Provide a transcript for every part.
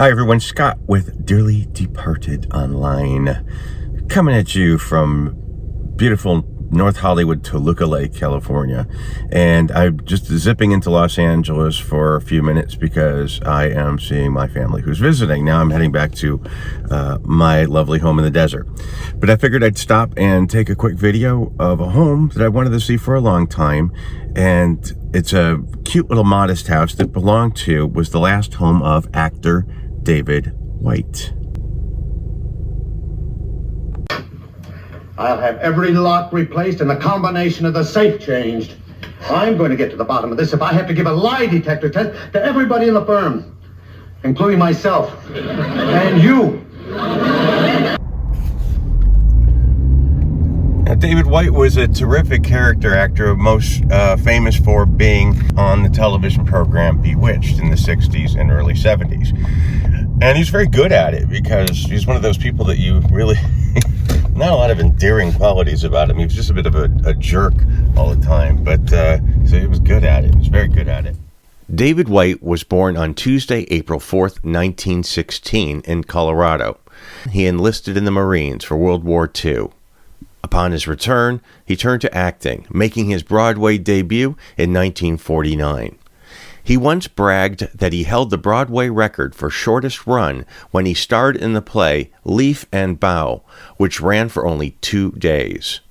Hi everyone, Scott with Dearly Departed Online, coming at you from beautiful North Hollywood, Toluca Lake, California. And I'm just zipping into Los Angeles for a few minutes because I am seeing my family who's visiting. Now I'm heading back to my lovely home in the desert. But I figured I'd stop and take a quick video of a home that I wanted to see for a long time. And it's a cute little modest house that was the last home of actor David White. I'll have every lock replaced and the combination of the safe changed. I'm going to get to the bottom of this if I have to give a lie detector test to everybody in the firm, including myself and you. Now, David White was a terrific character actor, most famous for being on the television program Bewitched in the 60s and early 70s. And he's very good at it because he's one of those people that you really... not a lot of endearing qualities about him. He was just a bit of a jerk all the time, but so he was good at it. He was very good at it. David White was born on Tuesday, April 4th, 1916 in Colorado. He enlisted in the Marines for World War II. Upon his return, he turned to acting, making his Broadway debut in 1949. He once bragged that he held the Broadway record for shortest run when he starred in the play Leaf and Bough, which ran for only 2 days.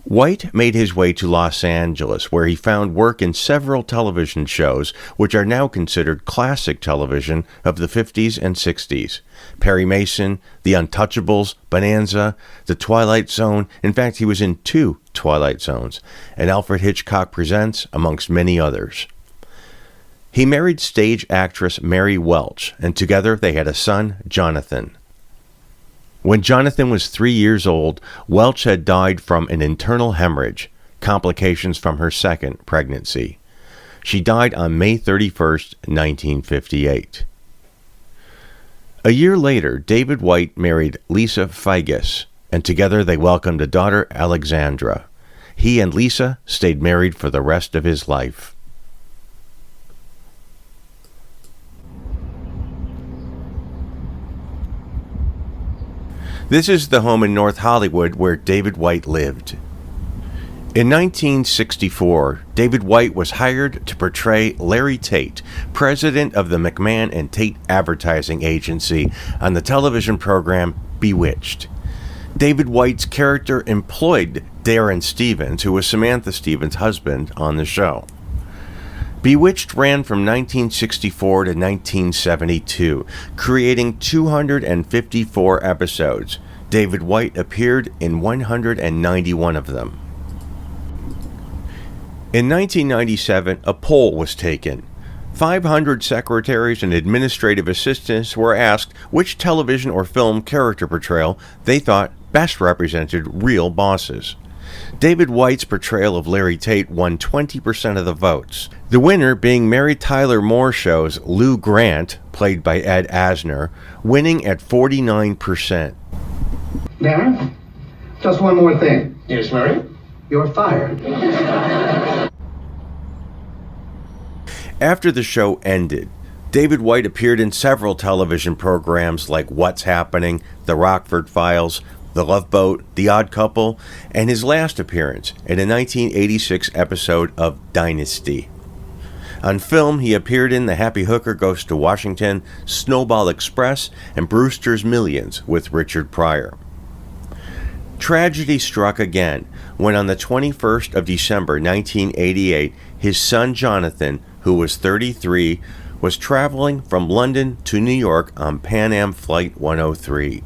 White made his way to Los Angeles, where he found work in several television shows, which are now considered classic television of the 50s and 60s. Perry Mason, The Untouchables, Bonanza, The Twilight Zone. In fact, he was in 2 Twilight Zones, and Alfred Hitchcock Presents, amongst many others. He married stage actress Mary Welch, and together they had a son, Jonathan. When Jonathan was 3 years old, Welch had died from an internal hemorrhage, complications from her second pregnancy. She died on May 31st, 1958. A year later, David White married Lisa Figgis, and together they welcomed a daughter, Alexandra. He and Lisa stayed married for the rest of his life. This is the home in North Hollywood where David White lived. In 1964, David White was hired to portray Larry Tate, president of the McMahon and Tate Advertising Agency, on the television program Bewitched. David White's character employed Darren Stevens, who was Samantha Stevens' husband, on the show. Bewitched ran from 1964 to 1972, creating 254 episodes. David White appeared in 191 of them. In 1997, a poll was taken. 500 secretaries and administrative assistants were asked which television or film character portrayal they thought best represented real bosses. David White's portrayal of Larry Tate won 20% of the votes, the winner being Mary Tyler Moore Show's Lou Grant, played by Ed Asner, winning at 49%. Darren, just one more thing. Yes, Mary? You're fired. After the show ended, David White appeared in several television programs like What's Happening, The Rockford Files, The Love Boat, The Odd Couple, and his last appearance in a 1986 episode of Dynasty. On film, he appeared in The Happy Hooker Goes to Washington, Snowball Express, and Brewster's Millions with Richard Pryor. Tragedy struck again when on the 21st of December 1988, his son Jonathan, who was 33, was traveling from London to New York on Pan Am Flight 103.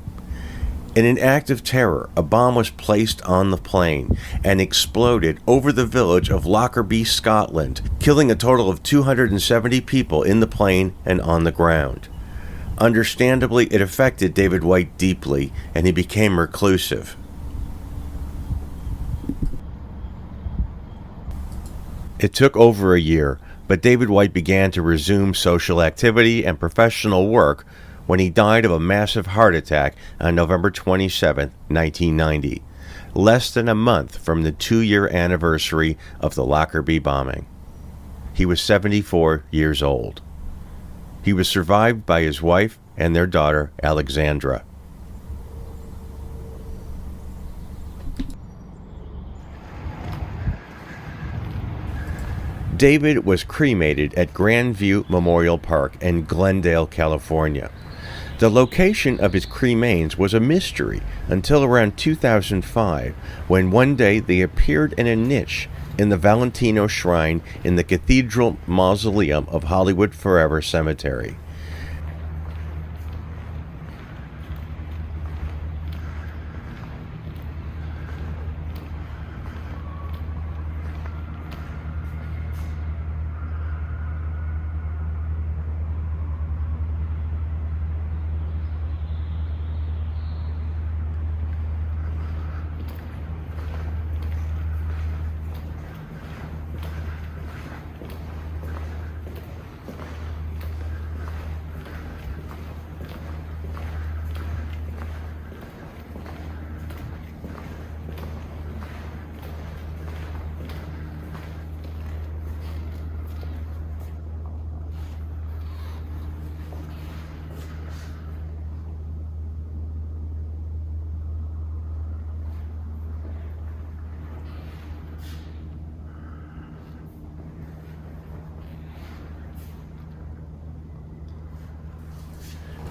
In an act of terror, a bomb was placed on the plane and exploded over the village of Lockerbie, Scotland, killing a total of 270 people in the plane and on the ground. Understandably, it affected David White deeply, and he became reclusive. It took over a year, but David White began to resume social activity and professional work when he died of a massive heart attack on November 27, 1990, less than a month from the 2-year anniversary of the Lockerbie bombing. He was 74 years old. He was survived by his wife and their daughter, Alexandra. David was cremated at Grandview Memorial Park in Glendale, California. The location of his cremains was a mystery until around 2005, when one day they appeared in a niche in the Valentino Shrine in the Cathedral Mausoleum of Hollywood Forever Cemetery.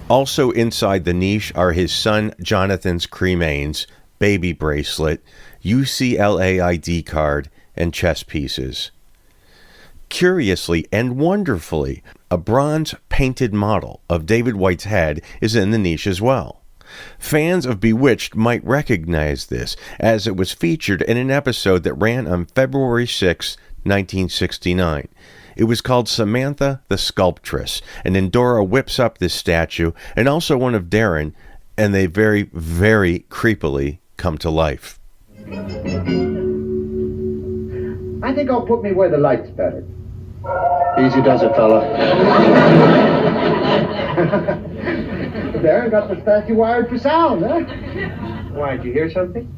Also inside the niche are his son Jonathan's cremains, baby bracelet, UCLA ID card, and chess pieces. Curiously and wonderfully, a bronze painted model of David White's head is in the niche as well. Fans of Bewitched might recognize this, as it was featured in an episode that ran on February 6, 1969. It was called Samantha the Sculptress, and Endora whips up this statue, and also one of Darren, and they very, very creepily come to life. I think I'll put me where the light's better. Easy does it, fella. Darren got the statue wired for sound, huh? Why, did you hear something?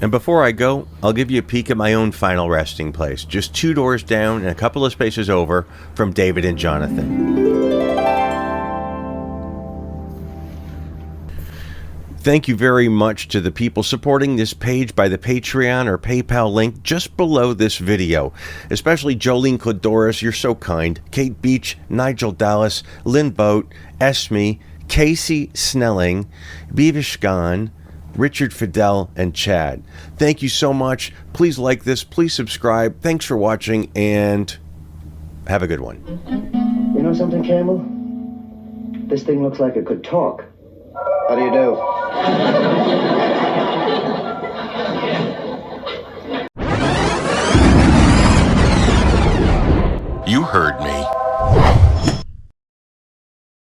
And before I go, I'll give you a peek at my own final resting place, just 2 doors down and a couple of spaces over from David and Jonathan. Thank you very much to the people supporting this page by the Patreon or PayPal link just below this video, especially Jolene Cladoris, you're so kind, Kate Beach, Nigel Dallas, Lynn Boat, Esme, Casey Snelling, Bivishkan, Richard Fidel, and Chad. Thank you so much. Please like this, please subscribe. Thanks for watching, and have a good one. You know something, Campbell? This thing looks like it could talk. How do you do? You heard me.